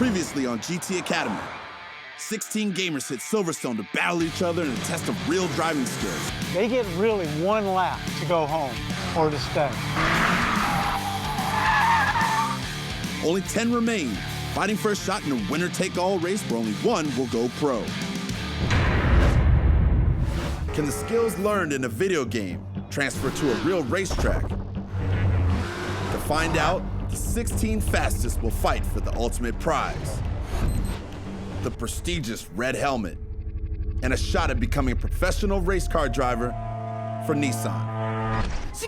Previously on GT Academy, 16 gamers hit Silverstone to battle each other in a test of real driving skills. They get really one lap to go home or to stay. Only 10 remain, fighting for a shot in a winner-take-all race where only one will go pro. Can the skills learned in a video game transfer to a real racetrack? To find out, the 16 fastest will fight for the ultimate prize, the prestigious red helmet, and a shot at becoming a professional race car driver for Nissan. The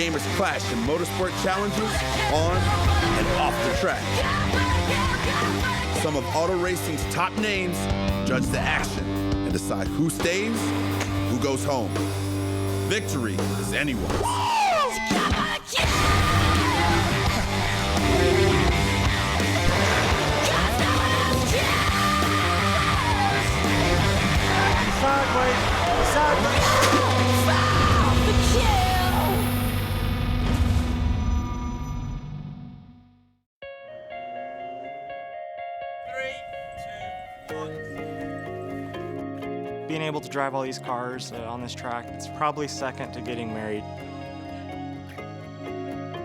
gamers clash in motorsport challenges on and off the track. Some of auto racing's top names judge the action and decide who stays, who goes home. Victory is anyone's. Sideways, sideways. Being able to drive all these cars on this track, it's probably second to getting married.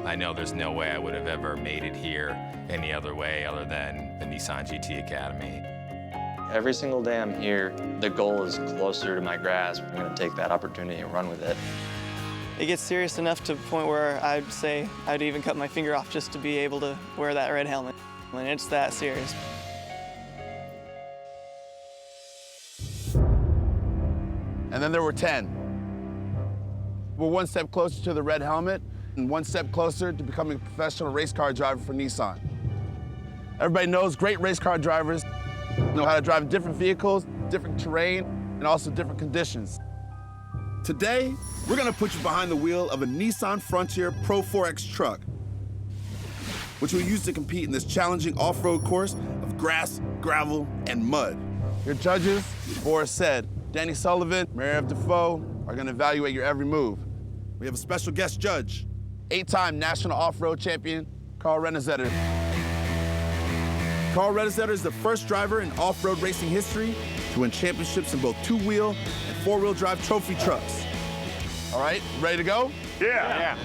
I know there's no way I would have ever made it here any other way other than the Nissan GT Academy. Every single day I'm here, the goal is closer to my grasp. I'm gonna take that opportunity and run with it. It gets serious enough to the point where I'd say I'd even cut my finger off just to be able to wear that red helmet. And it's that serious. And then there were 10. We're one step closer to the red helmet and one step closer to becoming a professional race car driver for Nissan. Everybody knows great race car drivers know how to drive different vehicles, different terrain, and also different conditions. Today, we're gonna put you behind the wheel of a Nissan Frontier Pro 4X truck, which we'll use to compete in this challenging off-road course of grass, gravel, and mud. Your judges, Boris said, Danny Sullivan, Mary Defoe are gonna evaluate your every move. We have a special guest judge, 8-time national off-road champion, Carl Renezetter. Carl Renezetter is the first driver in off-road racing history to win championships in both two-wheel and four-wheel drive trophy trucks. All right, ready to go? Yeah.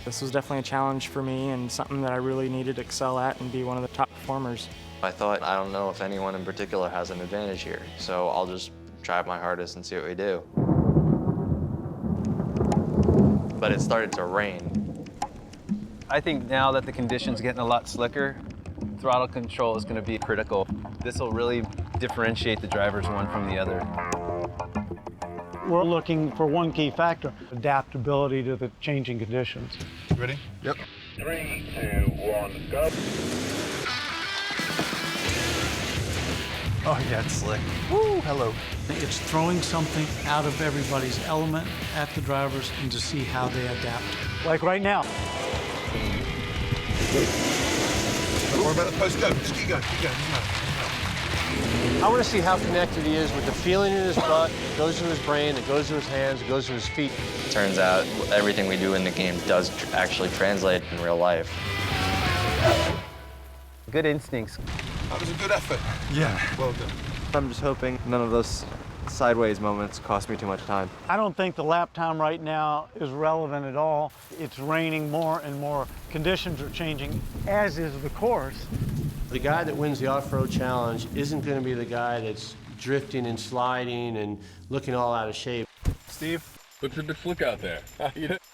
This was definitely a challenge for me and something that I really needed to excel at and be one of the top performers. I thought, I don't know if anyone in particular has an advantage here, so I'll just try my hardest and see what we do. But it started to rain. I think now that the conditions getting a lot slicker, throttle control is going to be critical. This will really differentiate the drivers one from the other. We're looking for one key factor, adaptability to the changing conditions. Ready? Yep. 3, 2, 1, go. Oh yeah, it's slick. Woo, hello. It's throwing something out of everybody's element at the drivers and to see how they adapt. Like right now. Don't worry about the post, go. Just keep going, keep going. I want to see how connected he is with the feeling in his butt. It goes to his brain, it goes to his hands, it goes to his feet. Turns out everything we do in the game does actually translate in real life. Good instincts. That was a good effort. Yeah. Well done. I'm just hoping none of those sideways moments cost me too much time. I don't think the lap time right now is relevant at all. It's raining more and more. Conditions are changing, as is the course. The guy that wins the off-road challenge isn't going to be the guy that's drifting and sliding and looking all out of shape. Steve, looks a bit slick out there.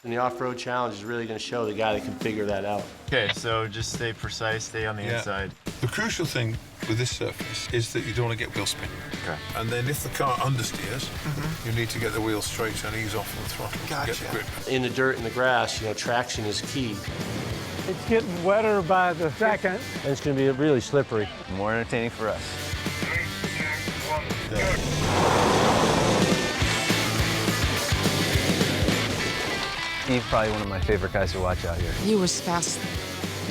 And the off-road challenge is really going to show the guy that can figure that out. Okay, so just stay precise, stay on the inside. The crucial thing with this surface is that you don't want to get wheel spin. Okay. And then if the car understeers, you need to get the wheels straight and ease off on the throttle to get the grip. In the dirt and the grass, you know, traction is key. It's getting wetter by the second. And it's going to be really slippery. More entertaining for us. 3, 2, 1, go. Steve, probably one of my favorite guys to watch out here. He was fast,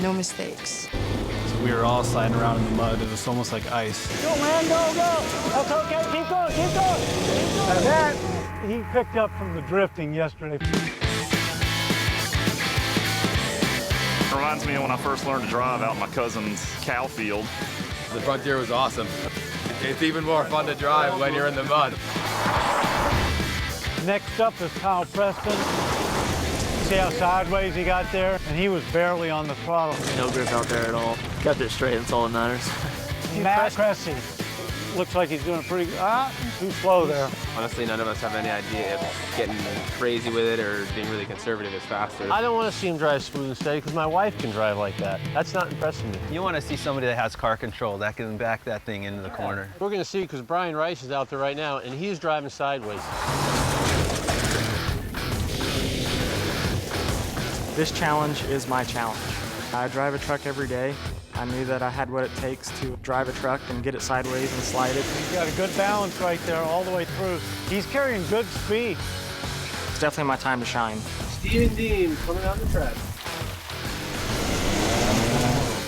no mistakes. So we were all sliding around in the mud. It was almost like ice. Go, man, go, go. That's okay. Keep going, keep going. Keep going. Now that he picked up from the drifting yesterday. It reminds me of when I first learned to drive out in my cousin's cow field. The Frontier was awesome. It's even more fun to drive when you're in the mud. Next up is Kyle Preston. See how sideways he got there? And he was barely on the throttle. No grip out there at all. Kept it straight, that's all that matters. Matt Cressy. Looks like he's doing pretty good. Too slow there. Honestly, none of us have any idea if getting crazy with it or being really conservative is faster. I don't want to see him drive smooth and steady because my wife can drive like that. That's not impressing me. You want to see somebody that has car control that can back that thing into the corner. We're going to see because Brian Rice is out there right now and he's driving sideways. This challenge is my challenge. I drive a truck every day. I knew that I had what it takes to drive a truck and get it sideways and slide it. He's got a good balance right there all the way through. He's carrying good speed. It's definitely my time to shine. Steven Dean coming out the track.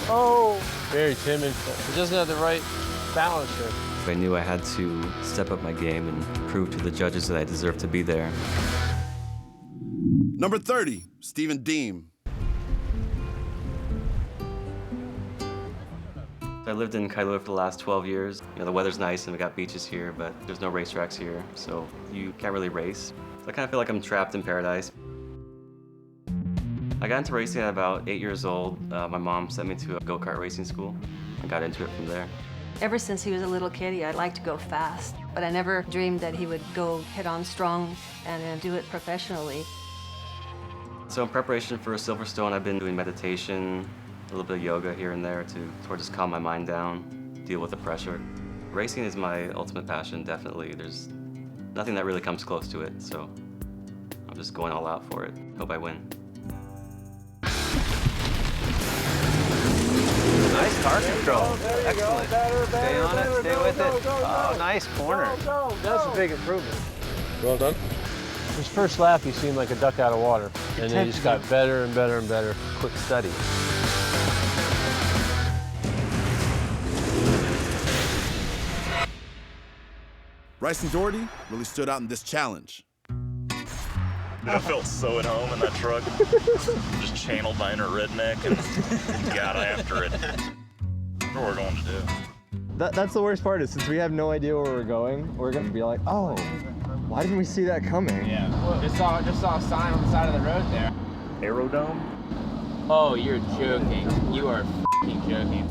Oh! Very timid. He doesn't have the right balance here. I knew I had to step up my game and prove to the judges that I deserved to be there. Number 30, Stephen Deem. I lived in Kailua for the last 12 years. You know, the weather's nice and we got beaches here, but there's no racetracks here, so you can't really race. So I kind of feel like I'm trapped in paradise. I got into racing at about 8 years old. My mom sent me to a go-kart racing school. I got into it from there. Ever since he was a little kid, I'd like to go fast, but I never dreamed that he would go head-on strong and do it professionally. So in preparation for Silverstone, I've been doing meditation, a little bit of yoga here and there to just calm my mind down, deal with the pressure. Racing is my ultimate passion, definitely. There's nothing that really comes close to it, so I'm just going all out for it. Hope I win. Nice car control. Excellent. Stay on it, stay with it. Oh, nice corner. That's a big improvement. Well done. His first lap, he seemed like a duck out of water, and then he just got better and better and better. Quick study. Rice and Doherty really stood out in this challenge. I felt so at home in that truck. Just channeled my inner redneck and got after it. That's what we're going to do. That's the worst part is since we have no idea where we're going, we're going to be like, oh, why didn't we see that coming? Yeah. Just saw a sign on the side of the road there. Aerodome? Oh, you're joking. You are f***ing joking.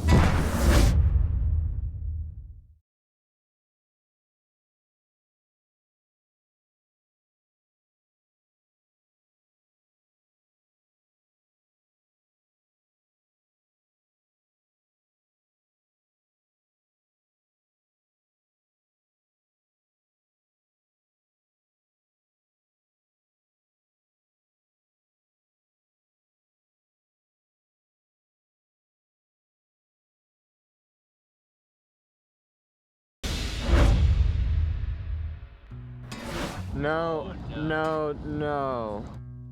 No, no, no.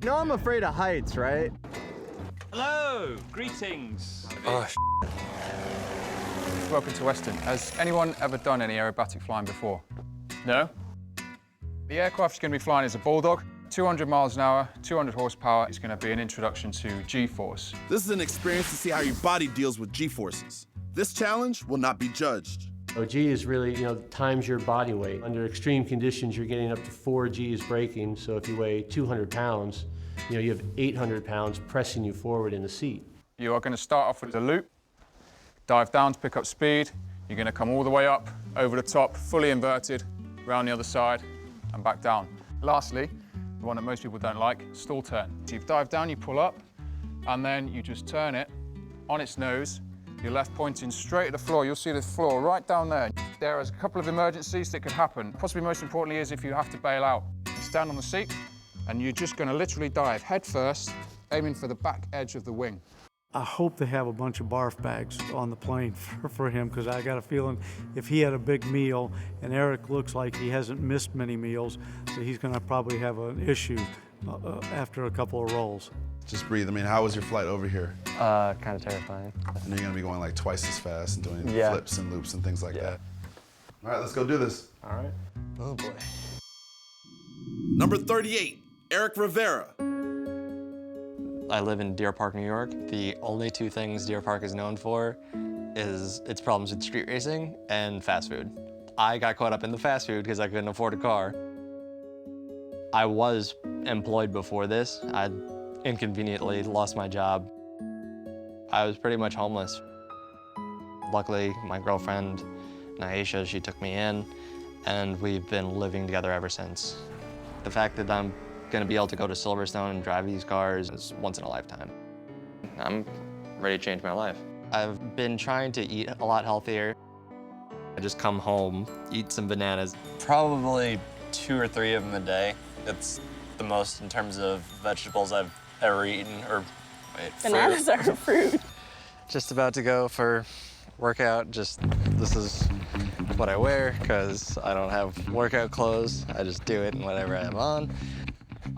No, I'm afraid of heights, right? Hello, greetings. Oh, Welcome to Weston. Has anyone ever done any aerobatic flying before? No? The aircraft is going to be flying as a Bulldog. 200 miles an hour, 200 horsepower. It's going to be an introduction to G-force. This is an experience to see how your body deals with G-forces. This challenge will not be judged. G is really, times your body weight. Under extreme conditions, you're getting up to 4 G's braking. So if you weigh 200 pounds, you have 800 pounds pressing you forward in the seat. You are going to start off with a loop, dive down to pick up speed. You're going to come all the way up, over the top, fully inverted, round the other side, and back down. Lastly, the one that most people don't like, stall turn. So you dive down, you pull up, and then you just turn it on its nose, your left pointing straight at the floor. You'll see the floor right down there. There is a couple of emergencies that could happen. Possibly most importantly is if you have to bail out. Stand on the seat, and you're just going to literally dive head first, aiming for the back edge of the wing. I hope they have a bunch of barf bags on the plane for him, because I got a feeling if he had a big meal, and Eric looks like he hasn't missed many meals, that he's going to probably have an issue after a couple of rolls. Just breathe. I mean, how was your flight over here? Kind of terrifying. And you're going to be going like twice as fast and doing flips and loops and things like that. All right, let's go do this. All right. Oh, boy. Number 38, Eric Rivera. I live in Deer Park, New York. The only two things Deer Park is known for is its problems with street racing and fast food. I got caught up in the fast food because I couldn't afford a car. I was employed before this. I inconveniently lost my job. I was pretty much homeless. Luckily, my girlfriend, Naisha, she took me in, and we've been living together ever since. The fact that I'm gonna be able to go to Silverstone and drive these cars is once in a lifetime. I'm ready to change my life. I've been trying to eat a lot healthier. I just come home, eat some bananas. Probably 2 or 3 of them a day. It's the most in terms of vegetables I've ever eaten, or wait, Bananas are a fruit. Just about to go for workout. This is what I wear because I don't have workout clothes. I just do it in whatever I'm on.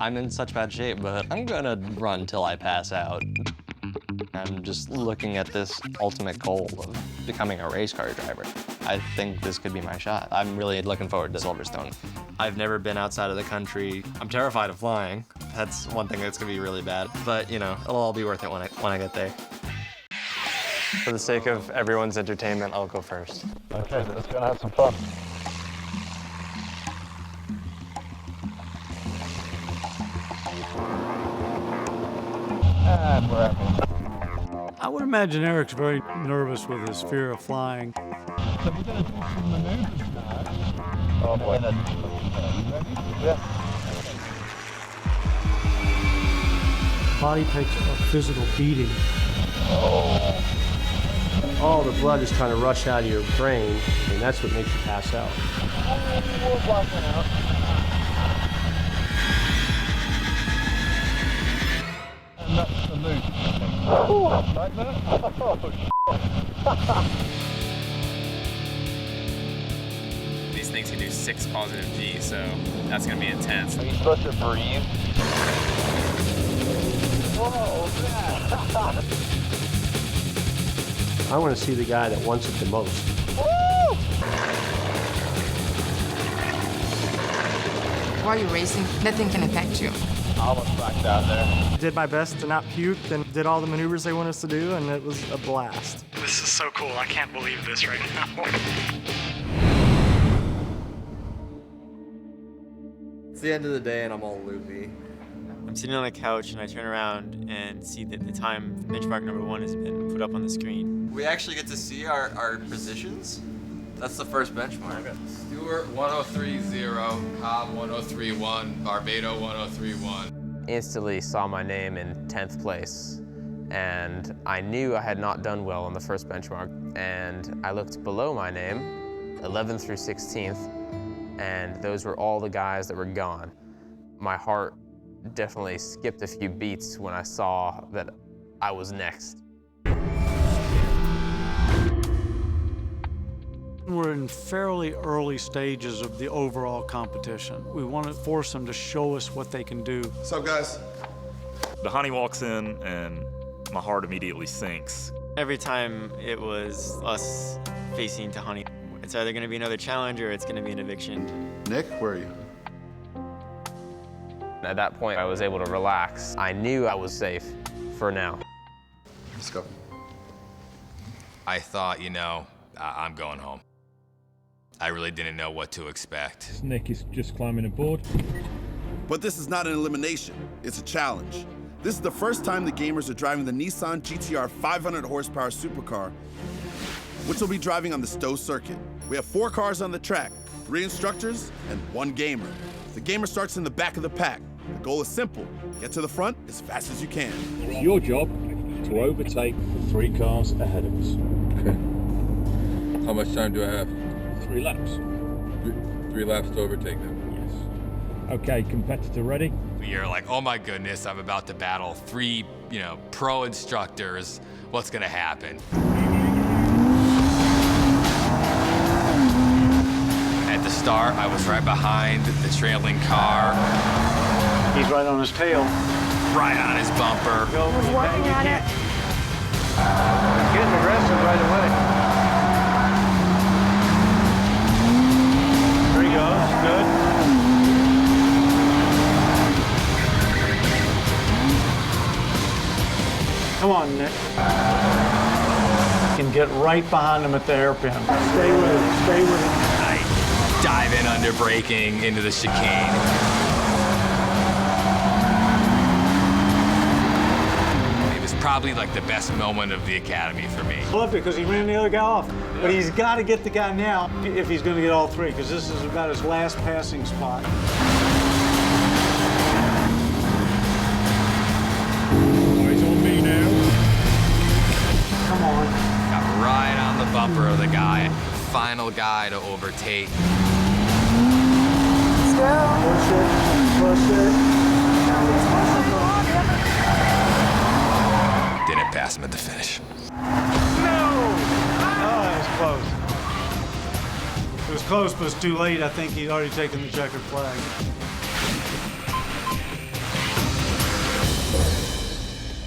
I'm in such bad shape, but I'm gonna run till I pass out. I'm just looking at this ultimate goal of becoming a race car driver. I think this could be my shot. I'm really looking forward to Silverstone. I've never been outside of the country. I'm terrified of flying. That's one thing that's gonna be really bad, but you know, it'll all be worth it when I get there. For the sake of everyone's entertainment, I'll go first. Okay, let's go have some fun. And we're at I would imagine Eric's very nervous with his fear of flying. So we're going to do some maneuvers now. Oh boy. You ready? Yeah. Body takes a physical beating. All the blood is trying to rush out of your brain, and that's what makes you pass out. We're blocking out. And that's the move. Like that? Oh, These things can do 6 positive G, so that's gonna be intense. Are you supposed to breathe? Whoa, man. I want to see the guy that wants it the most. While you're racing, nothing can affect you. I almost backed out there. Did my best to not puke, and did all the maneuvers they want us to do, and it was a blast. This is so cool. I can't believe this right now. It's the end of the day and I'm all loopy. I'm sitting on a couch and I turn around and see that the time benchmark number 1 has been put up on the screen. We actually get to see our positions. That's the first benchmark. Stewart 103.0, Cobb 103.1, Barbado 103.1. Instantly saw my name in 10th place, and I knew I had not done well on the first benchmark, and I looked below my name, 11th through 16th, and those were all the guys that were gone. My heart definitely skipped a few beats when I saw that I was next. We're in fairly early stages of the overall competition. We want to force them to show us what they can do. What's up, guys? The honey walks in and my heart immediately sinks. Every time it was us facing Tahani, it's either going to be another challenge or it's going to be an eviction. Nick, where are you? At that point, I was able to relax. I knew I was safe for now. Let's go. I thought, you know, I'm going home. I really didn't know what to expect. Nick is just climbing aboard. But this is not an elimination, it's a challenge. This is the first time the gamers are driving the Nissan GTR 500 horsepower supercar, which will be driving on the Stowe circuit. We have 4 cars on the track, 3 instructors, and 1 gamer. The gamer starts in the back of the pack. The goal is simple, get to the front as fast as you can. It's your job to overtake the 3 cars ahead of us. Okay. How much time do I have? 3 laps. 3 laps to overtake them. Yes. Okay, competitor ready? You're like, oh my goodness, I'm about to battle 3, you know, pro instructors. What's gonna happen? At the start, I was right behind the trailing car. He's right on his tail. Right on his bumper. We're working on it. Getting aggressive right away. There he goes, good. and get right behind him at the hairpin. Stay with him, stay with him. I dive in under braking into the chicane. It was probably like the best moment of the academy for me. Love it because he ran the other guy off. But he's got to get the guy now if he's going to get all three, because this is about his last passing spot. Eyes on me now. Come on. Got right on the bumper of the guy. Final guy to overtake. Let's go. Push it. Push it. Didn't pass him at the finish. Oh, that was close. It was close, but it's too late. I think he'd already taken the checkered flag.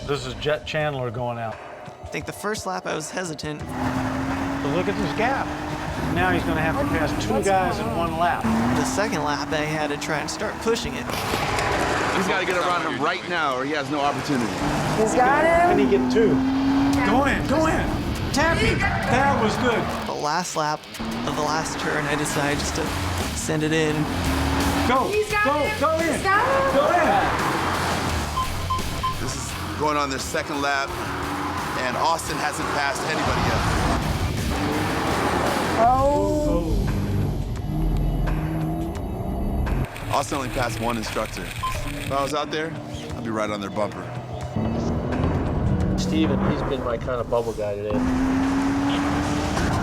This is Jet Chandler going out. I think the first lap I was hesitant. But look at this gap. Now he's going to have to pass two guys in one lap. The second lap, I had to try and start pushing it. He's got to get around him right now, or he has no opportunity. He's got him. Can he get two? Go in, go in. Tap him. That was good. The last lap of the last turn, I decided just to send it in. Go, go in. Go in. This is going on their second lap, and Austin hasn't passed anybody yet. Oh. Austin only passed one instructor. If I was out there, I'd be right on their bumper. Steven, he's been my kind of bubble guy today.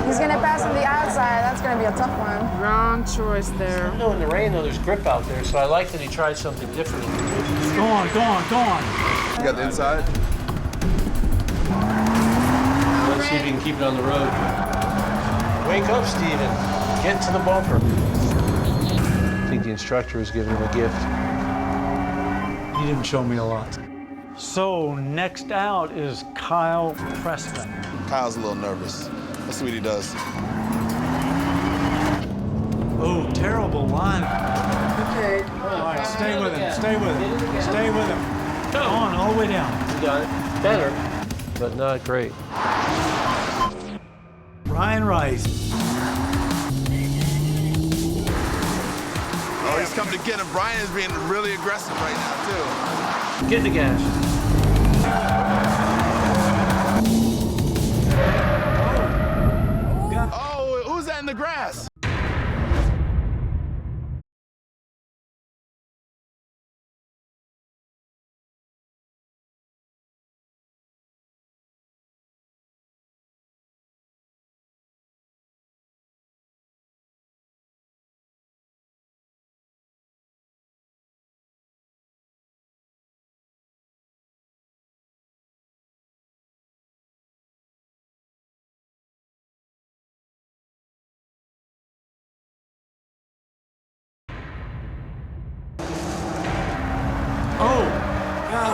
He's gonna pass on the outside. That's gonna be a tough one. Wrong choice there. No, in the rain, though, there's grip out there, so I like that he tried something different. Go on, go on, go on. You got the inside? Let's see if he can keep it on the road. Wake up, Steven. Get to the bumper. I think the instructor was giving him a gift. He didn't show me a lot. So next out is Kyle Preston. Kyle's a little nervous. Let's see what he does. Oh, terrible line. Okay. All right, stay with him, stay with him, stay with him. Go on, all the way down. He got it. Better, but not great. Ryan Rice. Oh, he's coming to get him. Brian is being really aggressive right now, too. Get the gas. Oh, who's that in the grass?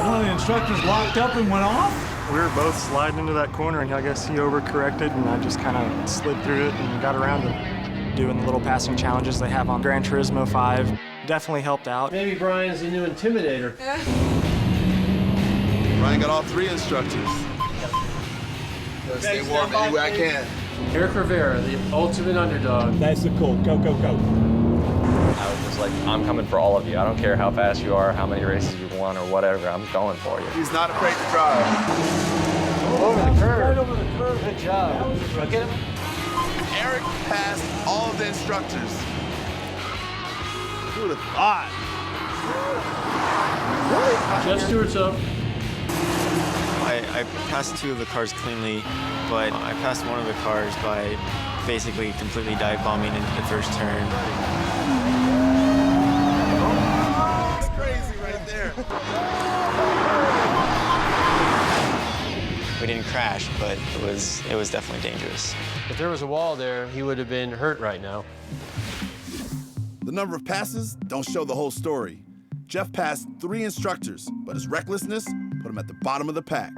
One of the instructors locked up and went off? We were both sliding into that corner, and I guess he overcorrected, and I just kind of slid through it and got around him. Doing the little passing challenges they have on Gran Turismo 5 definitely helped out. Maybe Brian's the new intimidator. Brian got all three instructors. Stay warm any way I can. Eric Rivera, the ultimate underdog. That's the call. Go, go, go. I was just like, I'm coming for all of you. I don't care how fast you are, how many races you've won, or whatever. I'm going for you. He's not afraid to drive. Over the curve. Right over the curve. Good job. Look at him. Eric passed all of the instructors. Who would have thought? Jeff Stewart's up. I passed two of the cars cleanly, but I passed one of the cars by basically completely dive bombing into the first turn. That's crazy right there. We didn't crash, but it was definitely dangerous. If there was a wall there, he would have been hurt right now. The number of passes don't show the whole story. Jeff passed 3 instructors, but his recklessness put him at the bottom of the pack.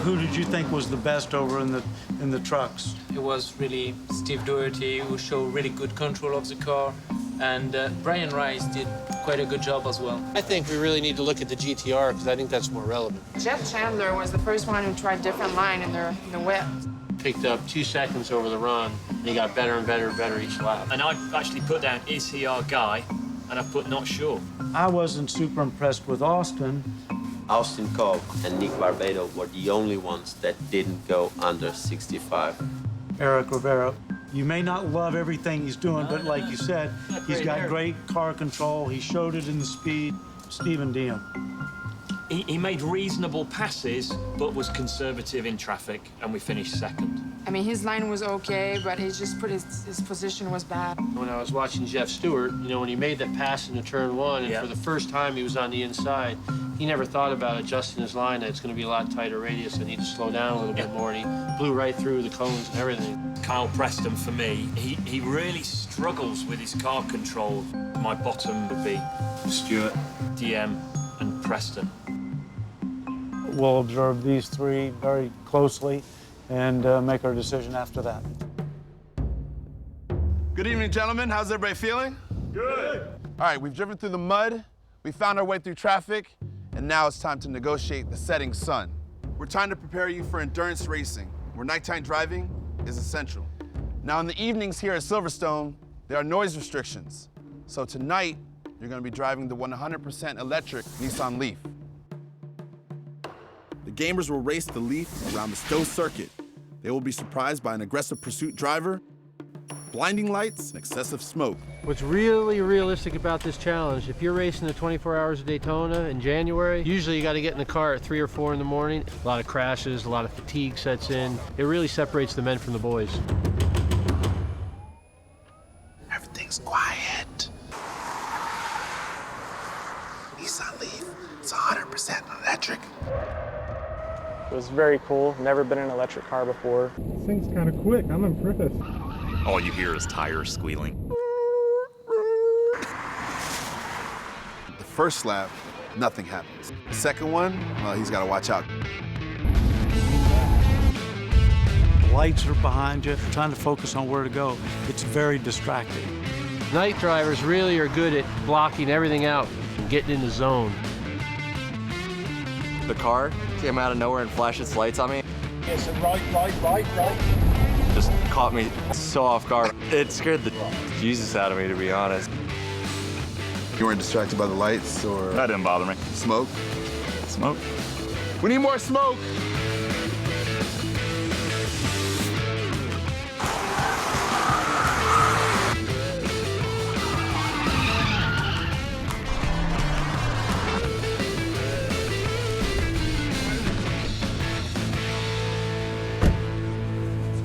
Who did you think was the best over in the trucks? It was really Steve Doherty, who showed really good control of the car. And Brian Rice did quite a good job as well. I think we really need to look at the GTR because I think that's more relevant. Jeff Chandler was the first one who tried different line in the whip. Picked up 2 seconds over the run, and he got better and better and better each lap. And I've actually put down, is he our guy? And I've put not sure. I wasn't super impressed with Austin. Austin Cobb and Nick Barbado were the only ones that didn't go under 65. Eric Rivera, you may not love everything he's doing, but like you said, he's got great car control. He showed it in the speed. Stephen Diem. He made reasonable passes, but was conservative in traffic, and we finished second. I mean, his line was okay, but he just put his position was bad. When I was watching Jeff Stewart, you know, when he made that pass into turn 1, and for the first time he was on the inside, he never thought about adjusting his line. That it's going to be a lot tighter radius. I need to slow down a little bit more, and he blew right through the cones and everything. Kyle Preston, for me, he really struggles with his car control. My bottom would be Stewart, Diem, and Preston. We'll observe these three very closely and make our decision after that. Good evening, gentlemen. How's everybody feeling? Good. All right, we've driven through the mud, we found our way through traffic, and now it's time to negotiate the setting sun. We're trying to prepare you for endurance racing, where nighttime driving is essential. Now, in the evenings here at Silverstone, there are noise restrictions. So tonight, you're going to be driving the 100% electric Nissan Leaf. The gamers will race the Leaf around the Stowe circuit. They will be surprised by an aggressive pursuit driver, blinding lights, and excessive smoke. What's really realistic about this challenge, if you're racing the 24 Hours of Daytona in January, usually you got to get in the car at 3 or 4 in the morning. A lot of crashes, a lot of fatigue sets in. It really separates the men from the boys. Everything's quiet. Nissan Leaf, it's 100% electric. It was very cool. Never been in an electric car before. This thing's kind of quick. I'm impressed. All you hear is tires squealing. The first lap, nothing happens. The second one, well, he's got to watch out. Lights are behind you, trying to focus on where to go. It's very distracting. Night drivers really are good at blocking everything out and getting in the zone. The car came out of nowhere and flashed its lights on me. Yes, right. Just caught me so off guard. It scared the Jesus out of me, to be honest. You weren't distracted by the lights or? That didn't bother me. Smoke? Smoke? We need more smoke!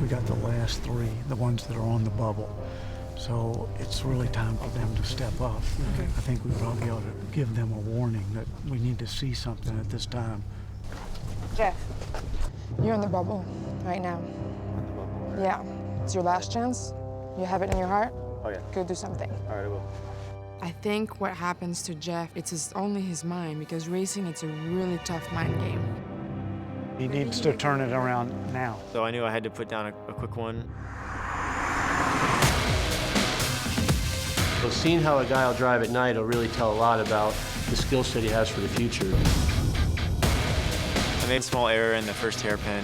We got the last three, the ones that are on the bubble. So it's really time for them to step up. Okay. I think we probably ought to give them a warning that we need to see something at this time. Jeff, you're in the bubble right now. Yeah, it's your last chance. You have it in your heart. Oh yeah. Go do something. All right, I will. I think what happens to Jeff, it's only his mind, because racing, it's a really tough mind game. He needs to turn it around now. So I knew I had to put down a quick one. So seeing how a guy will drive at night will really tell a lot about the skill set he has for the future. I made a small error in the first hairpin.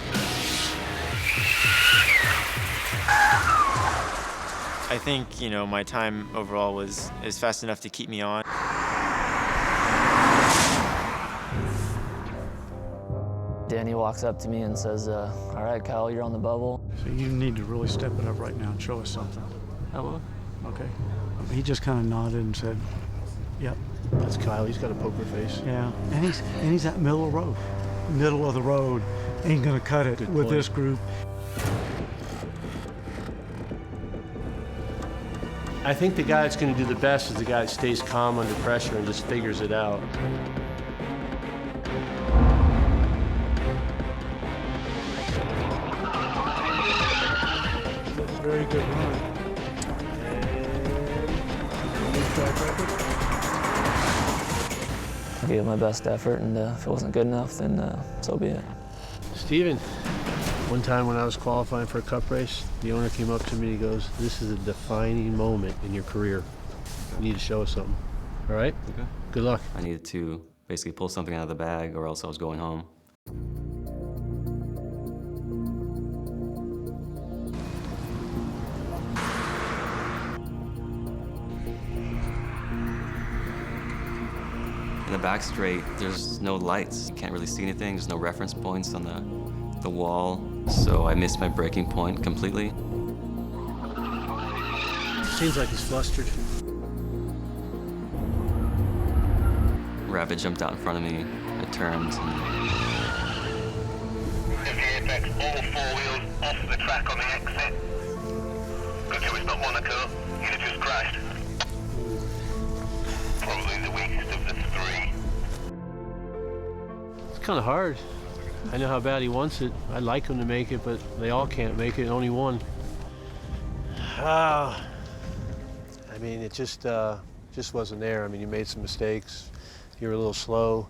I think, you know, my time overall is fast enough to keep me on. Danny walks up to me and says, all right, Kyle, you're on the bubble. So you need to really step it up right now and show us something. I will. Okay. He just kind of nodded and said, yep. That's Kyle. He's got a poker face. Yeah. And he's at middle of the road. Middle of the road. Ain't gonna cut it with this group. I think the guy that's going to do the best is the guy that stays calm under pressure and just figures it out. Very good run. I gave it my best effort, and if it wasn't good enough, then so be it. Steven, one time when I was qualifying for a cup race, the owner came up to me and he goes, this is a defining moment in your career. You need to show us something. All right? Okay. Good luck. I needed to basically pull something out of the bag or else I was going home. In the back straight, there's no lights. You can't really see anything. There's no reference points on the wall. So I missed my braking point completely. Seems like he's flustered. Rabbit jumped out in front of me. I turned and Apex, all four wheels off the track on the exit. Good job it's not Monaco. You'd have just crashed. Probably the weakest of the three. It's kind of hard. I know how bad he wants it. I'd like him to make it, but they all can't make it, only one. I mean, it just wasn't there. I mean, you made some mistakes. You were a little slow.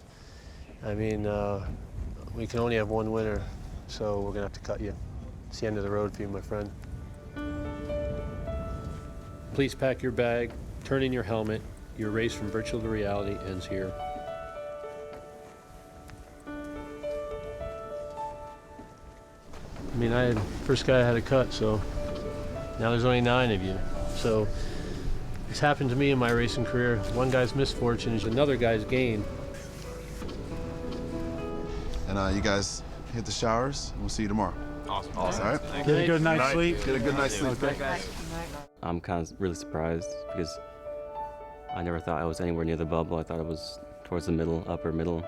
I mean, we can only have one winner, so we're gonna have to cut you. It's the end of the road for you, my friend. Please pack your bag, turn in your helmet. Your race from virtual to reality ends here. I mean, first guy I had a cut, so now there's only 9 of you. So it's happened to me in my racing career. One guy's misfortune is another guy's gain. And you guys hit the showers, and we'll see you tomorrow. Awesome. All right? Get a good night's sleep. Get a good night's sleep. Okay. I'm kind of really surprised because I never thought I was anywhere near the bubble. I thought it was towards the middle, upper middle.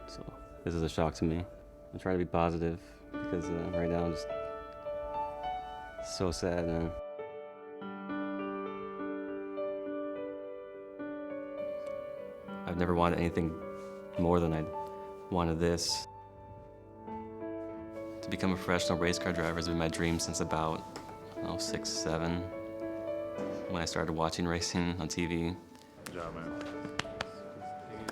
So this is a shock to me. I'm trying to be positive because right now I'm just so sad, man. I've never wanted anything more than I wanted this. To become a professional race car driver has been my dream since about 6, 7, when I started watching racing on TV. Good job, man.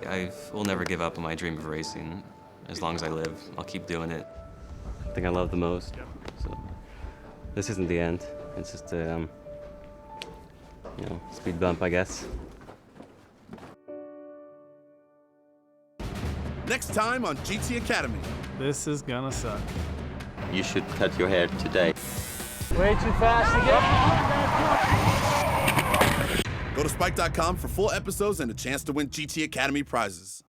I will never give up on my dream of racing. As long as I live, I'll keep doing it. The thing I love the most. So this isn't the end. It's just a, speed bump, I guess. Next time on GT Academy. This is gonna suck. You should cut your hair today. Way too fast again. Go to spike.com for full episodes and a chance to win GT Academy prizes.